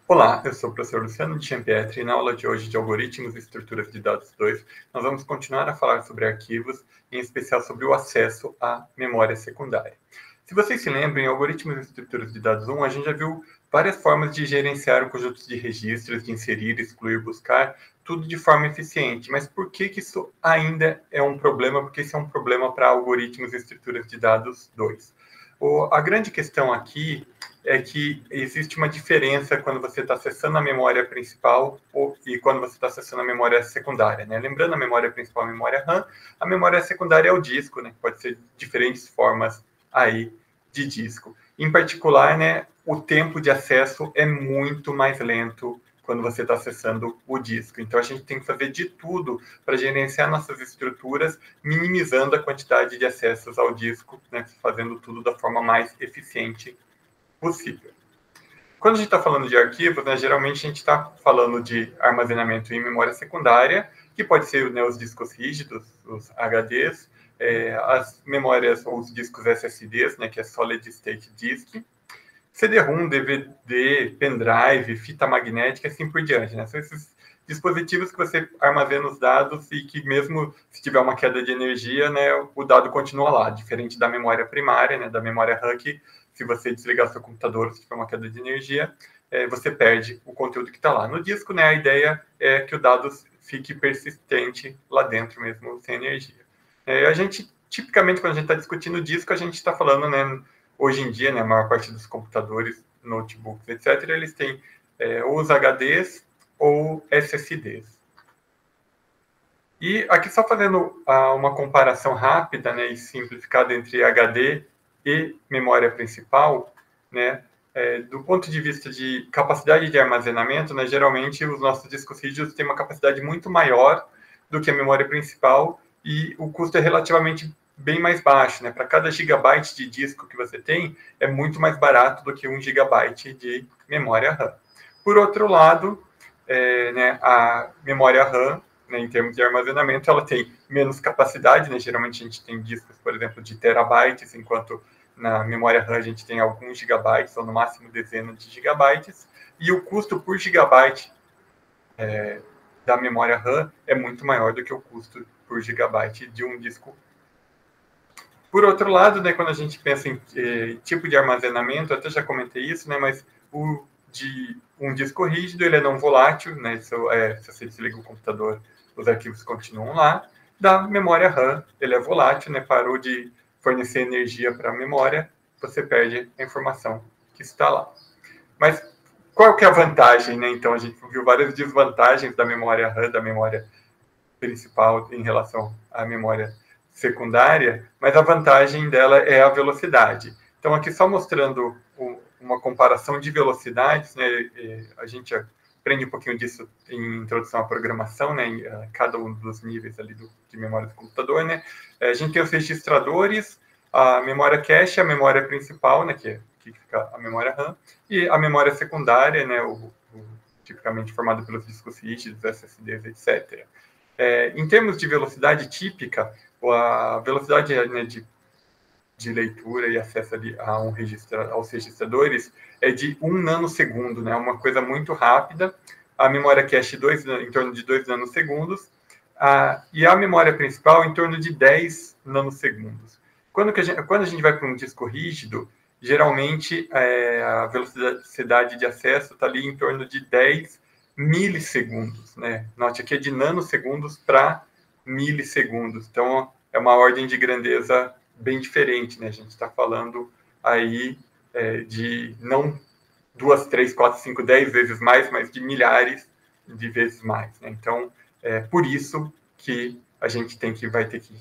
Olá, eu sou o professor Luciano de Champietri e na aula de hoje de Algoritmos e Estruturas de Dados 2, nós vamos continuar a falar sobre arquivos, em especial sobre o acesso à memória secundária. Se vocês se lembram, em Algoritmos e Estruturas de Dados 1, a gente já viu várias formas de gerenciar o conjunto de registros, de inserir, excluir, buscar, tudo de forma eficiente. Mas por que isso ainda é um problema? Porque isso é um problema para Algoritmos e Estruturas de Dados 2. A grande questão aqui é que existe uma diferença quando você está acessando a memória principal e quando você está acessando a memória secundária, né? Lembrando, a memória principal é a memória RAM, a memória secundária é o disco, né? Pode ser diferentes formas aí de disco. Em particular, né, o tempo de acesso é muito mais lento quando você está acessando o disco. Então, a gente tem que fazer de tudo para gerenciar nossas estruturas, minimizando a quantidade de acessos ao disco, né, fazendo tudo da forma mais eficiente possível. Quando a gente está falando de arquivos, né, geralmente a gente está falando de armazenamento em memória secundária, que pode ser, né, os discos rígidos, os HDs, as memórias ou os discos SSDs, né, que é Solid State Disk, CD-ROM, DVD, pendrive, fita magnética, assim por diante, né? São esses dispositivos que você armazena os dados e que mesmo se tiver uma queda de energia, né, o dado continua lá, diferente da memória primária, né, da memória RAM, que se você desligar seu computador, se tiver uma queda de energia, você perde o conteúdo que está lá. No disco, né, a ideia é que o dado fique persistente lá dentro mesmo, sem energia. A gente, tipicamente, quando a gente está discutindo disco, a gente está falando, né, hoje em dia, né, a maior parte dos computadores, notebooks, etc., eles têm ou os HDs ou SSDs. E aqui só fazendo uma comparação rápida, né, e simplificada entre HD e memória principal, né, do ponto de vista de capacidade de armazenamento, né, geralmente os nossos discos rígidos têm uma capacidade muito maior do que a memória principal e o custo é relativamente bem mais baixo, né? Para cada gigabyte de disco que você tem, é muito mais barato do que 1 gigabyte de memória RAM. Por outro lado, né, a memória RAM, né, em termos de armazenamento, ela tem menos capacidade, né? Geralmente a gente tem discos, por exemplo, de terabytes, enquanto na memória RAM a gente tem alguns gigabytes, ou no máximo dezenas de gigabytes, e o custo por gigabyte da memória RAM é muito maior do que o custo por gigabyte de um disco. Por outro lado, né, quando a gente pensa em tipo de armazenamento, até já comentei isso, né, mas o de um disco rígido, ele é não volátil, né, se você desliga o computador, os arquivos continuam lá. Da memória RAM, ele é volátil, né, parou de fornecer energia para a memória, você perde a informação que está lá. Mas qual que é a vantagem, né? Então, a gente viu várias desvantagens da memória RAM, da memória principal em relação à memória secundária, mas a vantagem dela é a velocidade. Então, aqui só mostrando uma comparação de velocidades, né? A gente aprende um pouquinho disso em introdução à programação, né? Em cada um dos níveis ali de memória do computador, né? A gente tem os registradores, a memória cache, a memória principal, né? Que fica a memória RAM, e a memória secundária, né? Tipicamente formada pelos discos rígidos, SSDs, etc. Em termos de velocidade típica, a velocidade, né, de leitura e acesso ali aos registradores é de 1 nanosegundo, né? Uma coisa muito rápida. A memória cache em torno de 2 nanosegundos e a memória principal em torno de 10 nanosegundos. Quando a gente vai para um disco rígido, geralmente a velocidade de acesso está ali em torno de 10 milissegundos, né? Note, aqui é de nanosegundos para milissegundos. Então, é uma ordem de grandeza bem diferente, né? A gente está falando aí de não 2, 3, 4, 5, 10 vezes mais, mas de milhares de vezes mais, né? Então, por isso que a gente vai ter que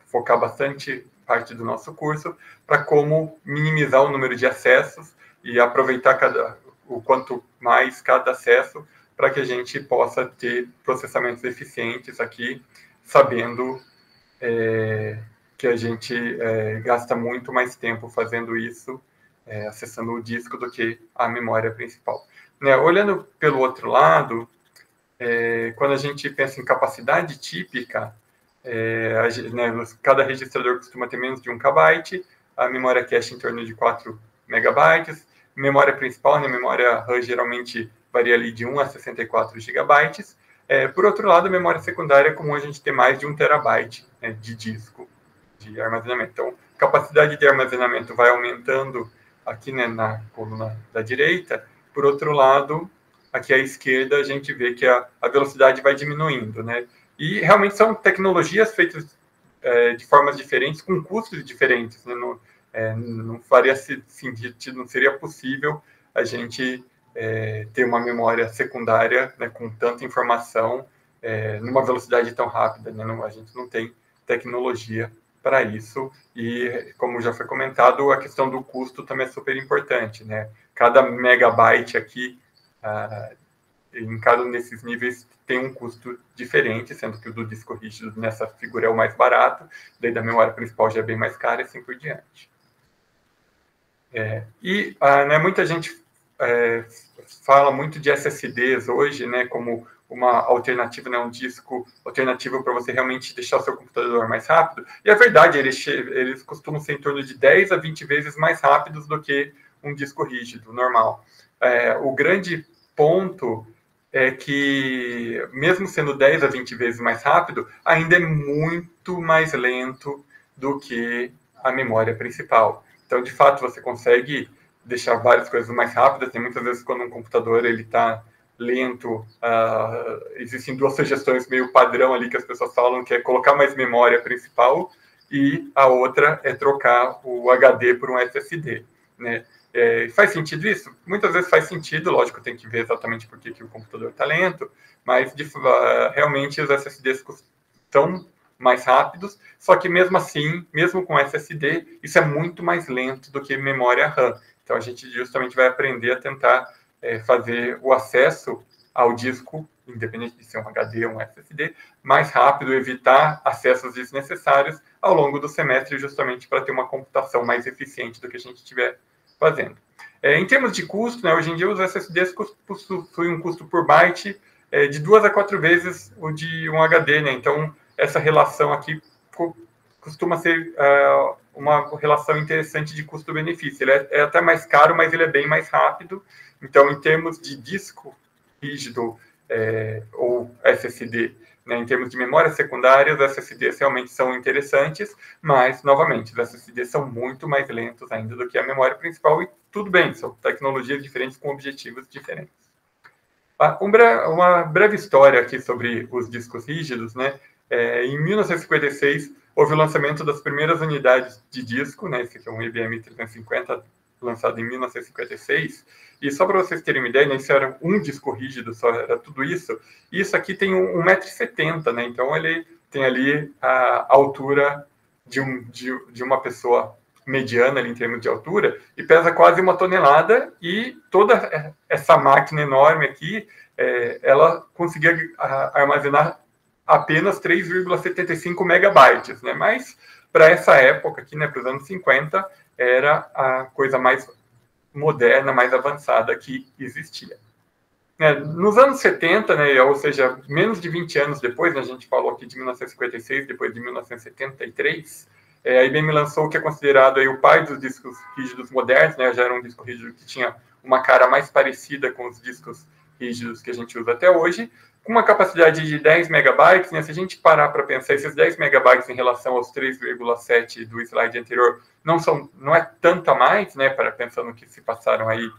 focar bastante parte do nosso curso para como minimizar o número de acessos e aproveitar o quanto mais cada acesso para que a gente possa ter processamentos eficientes aqui, sabendo que a gente gasta muito mais tempo fazendo isso, acessando o disco, do que a memória principal. Né? Olhando pelo outro lado, quando a gente pensa em capacidade típica, cada registrador costuma ter menos de 1 KB, a memória cache em torno de 4 megabytes, memória principal, né, memória RAM geralmente varia ali de 1 a 64 GB. Por outro lado, a memória secundária é comum a gente ter mais de 1 TB, né, de disco de armazenamento. Então, a capacidade de armazenamento vai aumentando aqui, né, na coluna da direita. Por outro lado, aqui à esquerda, a gente vê que a velocidade vai diminuindo, né? E realmente são tecnologias feitas de formas diferentes, com custos diferentes, né? Não faria sentido, não seria possível a gente ter uma memória secundária, né, com tanta informação, numa velocidade tão rápida, né? A gente não tem tecnologia para isso, e como já foi comentado, a questão do custo também é super importante, né? Cada megabyte aqui, em cada um desses níveis, tem um custo diferente, sendo que o do disco rígido nessa figura é o mais barato, daí da memória principal já é bem mais cara e assim por diante. Né, muita gente fala muito de SSDs hoje, né, como uma alternativa, né, um disco alternativo para você realmente deixar o seu computador mais rápido. E é verdade, eles costumam ser em torno de 10 a 20 vezes mais rápidos do que um disco rígido normal. O grande ponto é que, mesmo sendo 10 a 20 vezes mais rápido, ainda é muito mais lento do que a memória principal. Então, de fato, você consegue deixar várias coisas mais rápidas. Tem muitas vezes, quando um computador está lento, existem duas sugestões meio padrão ali que as pessoas falam, que é colocar mais memória principal, e a outra é trocar o HD por um SSD, né? Faz sentido isso? Muitas vezes faz sentido, lógico, tem que ver exatamente por que o computador está lento, mas realmente os SSDs estão mais rápidos, só que mesmo assim, mesmo com SSD, isso é muito mais lento do que memória RAM. Então a gente justamente vai aprender a tentar fazer o acesso ao disco, independente de ser um HD ou um SSD, mais rápido, evitar acessos desnecessários ao longo do semestre, justamente para ter uma computação mais eficiente do que a gente estiver fazendo. Em termos de custo, né, hoje em dia os SSDs possuem um custo por byte de 2 a 4 vezes o de um HD, né? Então, essa relação aqui costuma ser uma relação interessante de custo-benefício. Ele é até mais caro, mas ele é bem mais rápido. Então, em termos de disco rígido ou SSD, né, em termos de memória secundária, os SSDs realmente são interessantes, mas, novamente, os SSDs são muito mais lentos ainda do que a memória principal, e tudo bem, são tecnologias diferentes com objetivos diferentes. Uma breve história aqui sobre os discos rígidos, né? Em 1956, houve o lançamento das primeiras unidades de disco, né? Esse aqui é um IBM 350, lançado em 1956, e só para vocês terem uma ideia, né, isso era um disco rígido, só era tudo isso, e isso aqui tem 1,70 m, né, então ele tem ali a altura de uma pessoa mediana ali em termos de altura, e pesa quase 1 tonelada, e toda essa máquina enorme aqui, ela conseguia armazenar apenas 3,75 megabytes, né, mas para essa época aqui, né, para os anos 50, era a coisa mais moderna, mais avançada que existia. Nos anos 70, né, ou seja, menos de 20 anos depois, né, a gente falou aqui de 1956, depois de 1973, a IBM lançou o que é considerado aí o pai dos discos rígidos modernos, né, já era um disco rígido que tinha uma cara mais parecida com os discos rígidos que a gente usa até hoje, com uma capacidade de 10 megabytes, né, se a gente parar para pensar, esses 10 megabytes em relação aos 3,7 do slide anterior, não é tanto a mais, né, pensando que se passaram aí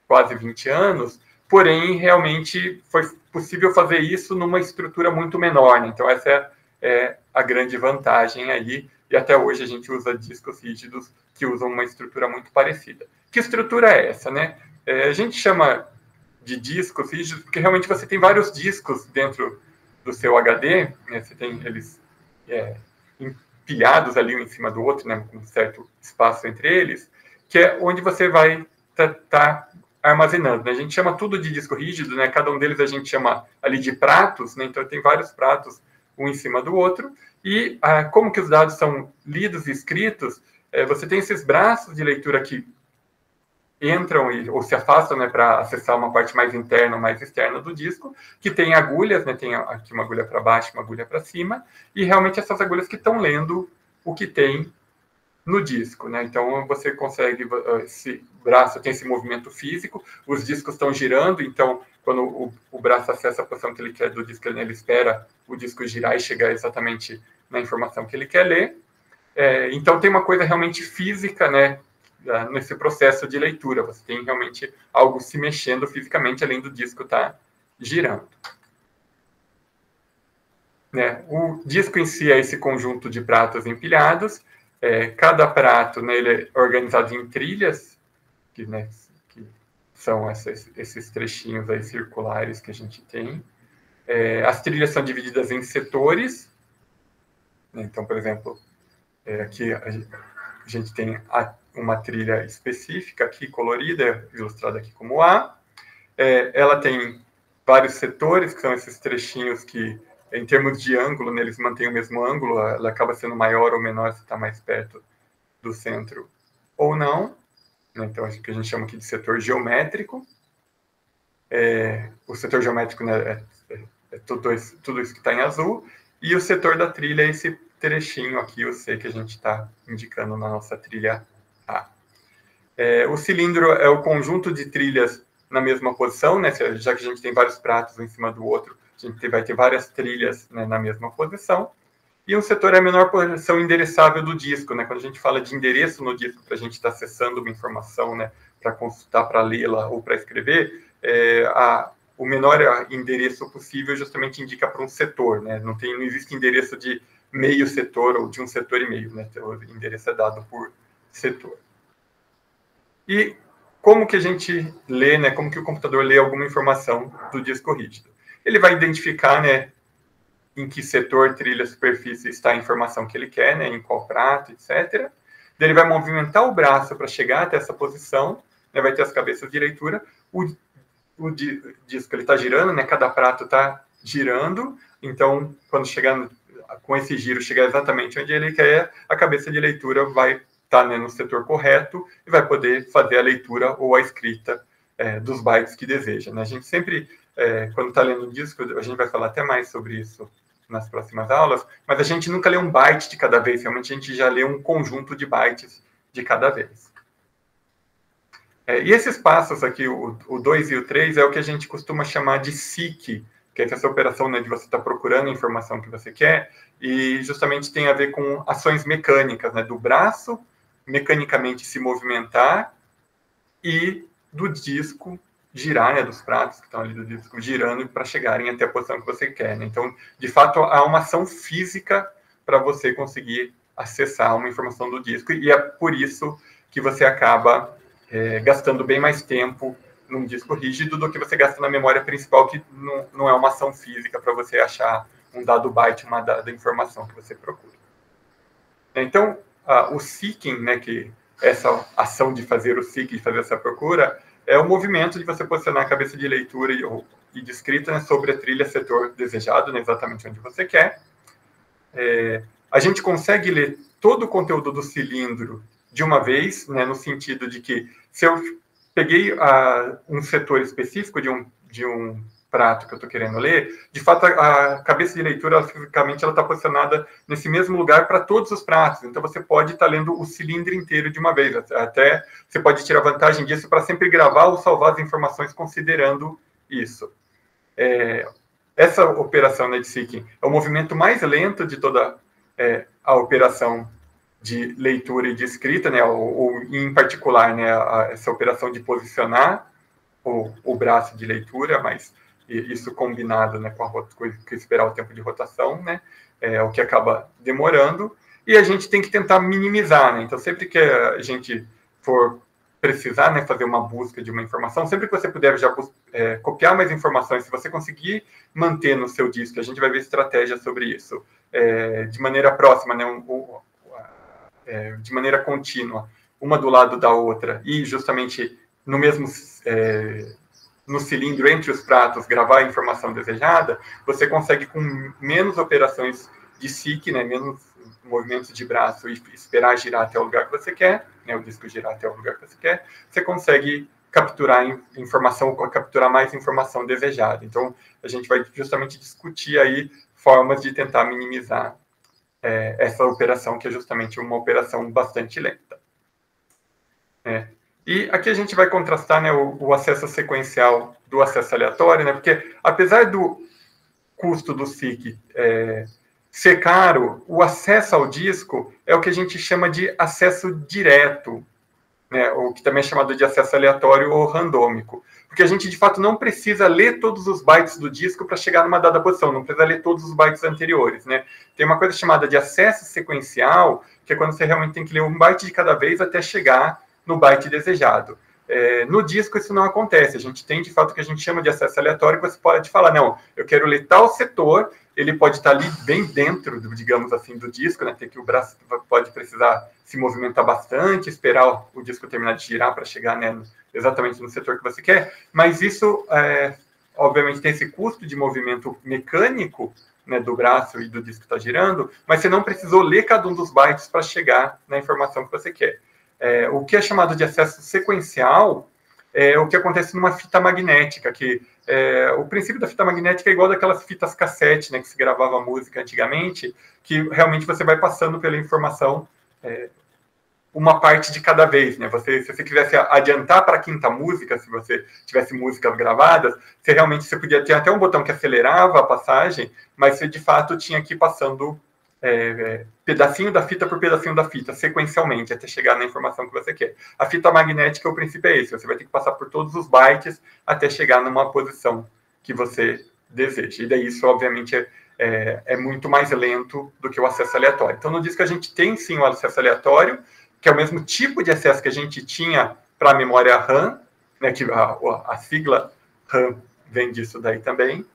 quase 20 anos, porém, realmente foi possível fazer isso numa estrutura muito menor, né? Então essa é a grande vantagem aí, e até hoje a gente usa discos rígidos que usam uma estrutura muito parecida. Que estrutura é essa, né? A gente chama de discos rígidos porque realmente você tem vários discos dentro do seu HD, né? Você tem eles empilhados ali um em cima do outro, né, com um certo espaço entre eles, que é onde você vai estar armazenando, né? A gente chama tudo de disco rígido, né? Cada um deles a gente chama ali de pratos, né? Então tem vários pratos um em cima do outro, e como que os dados são lidos e escritos, você tem esses braços de leitura que entram ou se afastam, né, para acessar uma parte mais interna ou mais externa do disco, que tem agulhas, né, tem aqui uma agulha para baixo, uma agulha para cima, e realmente essas agulhas que estão lendo o que tem no disco, né? Então, você consegue, esse braço tem esse movimento físico, os discos estão girando, então, quando o braço acessa a posição que ele quer do disco, ele espera o disco girar e chegar exatamente na informação que ele quer ler. Então, tem uma coisa realmente física, né, nesse processo de leitura. Você tem realmente algo se mexendo fisicamente, além do disco estar girando. Né? O disco em si é esse conjunto de pratos empilhados. Cada prato, né, ele é organizado em trilhas, que são esses trechinhos aí circulares que a gente tem. As trilhas são divididas em setores. Né? Então, por exemplo, aqui a gente tem uma trilha específica aqui, colorida, ilustrada aqui como A. Ela tem vários setores, que são esses trechinhos que, em termos de ângulo, né, eles mantêm o mesmo ângulo, ela acaba sendo maior ou menor se está mais perto do centro ou não. Então, acho que a gente chama aqui de setor geométrico. O setor geométrico, né, é tudo isso que está em azul, e o setor da trilha é esse trechinho aqui, o C, que a gente está indicando na nossa trilha A. O cilindro é o conjunto de trilhas na mesma posição, né, já que a gente tem vários pratos um em cima do outro, a gente vai ter várias trilhas, né, na mesma posição. E um setor é a menor posição endereçável do disco, né? Quando a gente fala de endereço no disco, para a gente estar acessando uma informação, né, para consultar, para lê-la ou para escrever, o menor endereço possível justamente indica para um setor, né? Não existe endereço de meio setor ou de um setor e meio, né? O endereço é dado por setor. E como que a gente lê, né? Como que o computador lê alguma informação do disco rígido? Ele vai identificar, né, em que setor, trilha, superfície está a informação que ele quer, né, em qual prato, etc. Ele vai movimentar o braço para chegar até essa posição, né, vai ter as cabeças de leitura, o disco está girando, né, cada prato está girando, então, quando chegar com esse giro, chegar exatamente onde ele quer, a cabeça de leitura vai estar, né, no setor correto e vai poder fazer a leitura ou a escrita dos bytes que deseja. Né? A gente sempre, quando está lendo um disco, a gente vai falar até mais sobre isso nas próximas aulas, mas a gente nunca lê um byte de cada vez, realmente a gente já lê um conjunto de bytes de cada vez. E esses passos aqui, o 2 e o 3, é o que a gente costuma chamar de seek, que é essa operação, né, de você estar procurando a informação que você quer, e justamente tem a ver com ações mecânicas, né, do braço mecanicamente se movimentar e do disco girar, né, dos pratos que estão ali do disco girando para chegarem até a posição que você quer. Né? Então, de fato, há uma ação física para você conseguir acessar uma informação do disco, e é por isso que você acaba gastando bem mais tempo num disco rígido do que você gasta na memória principal, que não é uma ação física para você achar um dado byte, uma dada informação que você procura. Então, o seeking, né, que essa ação de fazer o seek, de fazer essa procura, é o movimento de você posicionar a cabeça de leitura e de escrita, né, sobre a trilha setor desejado, né, exatamente onde você quer. A gente consegue ler todo o conteúdo do cilindro de uma vez, né, no sentido de que se eu peguei um setor específico de um prato que eu estou querendo ler, de fato a cabeça de leitura, fisicamente, ela está posicionada nesse mesmo lugar para todos os pratos. Então você pode estar lendo o cilindro inteiro de uma vez. Até você pode tirar vantagem disso para sempre gravar ou salvar as informações considerando isso. Essa operação, né, de seeking é o movimento mais lento de toda a operação de leitura e de escrita, né, ou em particular, né, essa operação de posicionar o braço de leitura, mas isso combinado, né, com esperar o tempo de rotação, né, é o que acaba demorando, e a gente tem que tentar minimizar, né, então sempre que a gente for precisar, né, fazer uma busca de uma informação, sempre que você puder já copiar mais informações, se você conseguir manter no seu disco, a gente vai ver estratégias sobre isso, de maneira próxima, né, de maneira contínua, uma do lado da outra, e justamente no mesmo no cilindro entre os pratos gravar a informação desejada, você consegue, com menos operações de seek, né, menos movimentos de braço e esperar girar até o lugar que você quer, né, o disco girar até o lugar que você quer, você consegue capturar informação, capturar mais informação desejada. Então, a gente vai justamente discutir aí formas de tentar minimizar essa operação, que é justamente uma operação bastante lenta. E aqui a gente vai contrastar, né, o acesso sequencial do acesso aleatório, né, porque apesar do custo do SIC ser caro, o acesso ao disco é o que a gente chama de acesso direto, né, ou que também é chamado de acesso aleatório ou randômico. Porque a gente, de fato, não precisa ler todos os bytes do disco para chegar numa dada posição, não precisa ler todos os bytes anteriores, né? Tem uma coisa chamada de acesso sequencial, que é quando você realmente tem que ler um byte de cada vez até chegar no byte desejado. No disco isso não acontece, a gente tem, de fato, o que a gente chama de acesso aleatório, que você pode falar, não, eu quero ler tal setor, ele pode estar ali bem dentro, digamos assim, do disco, né? Tem que o braço pode precisar se movimentar bastante, esperar o disco terminar de girar para chegar, né, exatamente no setor que você quer, mas isso, obviamente, tem esse custo de movimento mecânico, né, do braço e do disco que está girando, mas você não precisou ler cada um dos bytes para chegar na informação que você quer. O que é chamado de acesso sequencial é o que acontece numa fita magnética, que o princípio da fita magnética é igual daquelas fitas cassete, né, que se gravava música antigamente, que realmente você vai passando pela informação uma parte de cada vez, né? Se você quisesse adiantar para a quinta música, se você tivesse músicas gravadas, você podia ter até um botão que acelerava a passagem, mas você de fato tinha que ir passando pedacinho da fita por pedacinho da fita, sequencialmente, até chegar na informação que você quer. A fita magnética, o princípio é esse, você vai ter que passar por todos os bytes até chegar numa posição que você deseja. E daí isso, obviamente, é muito mais lento do que o acesso aleatório. Então, no disco a gente tem, sim, o acesso aleatório, que é o mesmo tipo de acesso que a gente tinha para a memória RAM, né, que a sigla RAM vem disso daí também.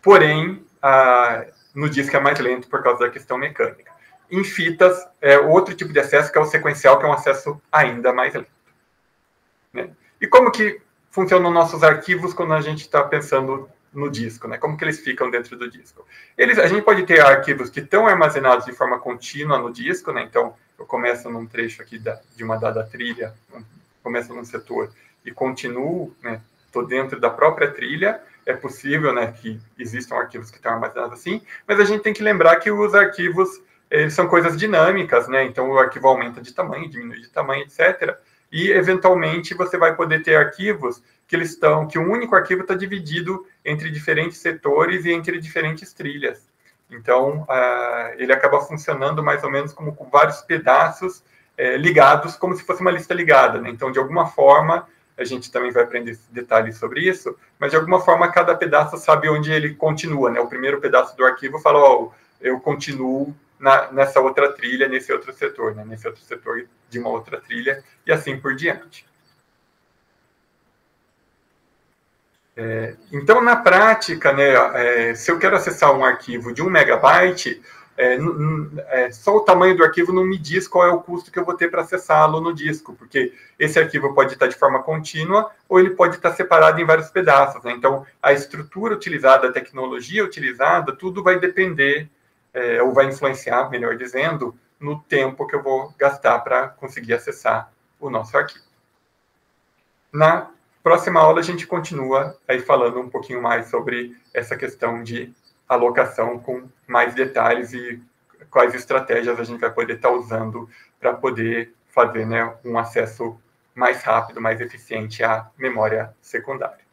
Porém, no disco é mais lento por causa da questão mecânica. Em fitas, outro tipo de acesso, que é o sequencial, que é um acesso ainda mais lento. Né? E como que funcionam nossos arquivos quando a gente está pensando no disco, né? Como que eles ficam dentro do disco? A gente pode ter arquivos que estão armazenados de forma contínua no disco, né? Então, eu começo num trecho aqui de uma dada trilha, começo num setor e continuo, né? Estou dentro da própria trilha. É possível, né, que existam arquivos que estão armazenados assim, mas a gente tem que lembrar que os arquivos são coisas dinâmicas, né? Então, o arquivo aumenta de tamanho, diminui de tamanho, etc. E, eventualmente, você vai poder ter arquivos que um único arquivo está dividido entre diferentes setores e entre diferentes trilhas. Então, ele acaba funcionando mais ou menos como com vários pedaços ligados, como se fosse uma lista ligada, né? Então, de alguma forma, a gente também vai aprender detalhes sobre isso, mas de alguma forma cada pedaço sabe onde ele continua, né? O primeiro pedaço do arquivo fala, eu continuo nessa outra trilha, nesse outro setor, né? Nesse outro setor de uma outra trilha, e assim por diante. Então, na prática, né, se eu quero acessar um arquivo de 1 megabyte, só o tamanho do arquivo não me diz qual é o custo que eu vou ter para acessá-lo no disco, porque esse arquivo pode estar de forma contínua ou ele pode estar separado em vários pedaços, né? Então, a estrutura utilizada, a tecnologia utilizada, tudo vai depender, ou vai influenciar, melhor dizendo, no tempo que eu vou gastar para conseguir acessar o nosso arquivo. Na próxima aula, a gente continua aí falando um pouquinho mais sobre essa questão de alocação com mais detalhes e quais estratégias a gente vai poder estar usando para poder fazer, né, um acesso mais rápido, mais eficiente à memória secundária.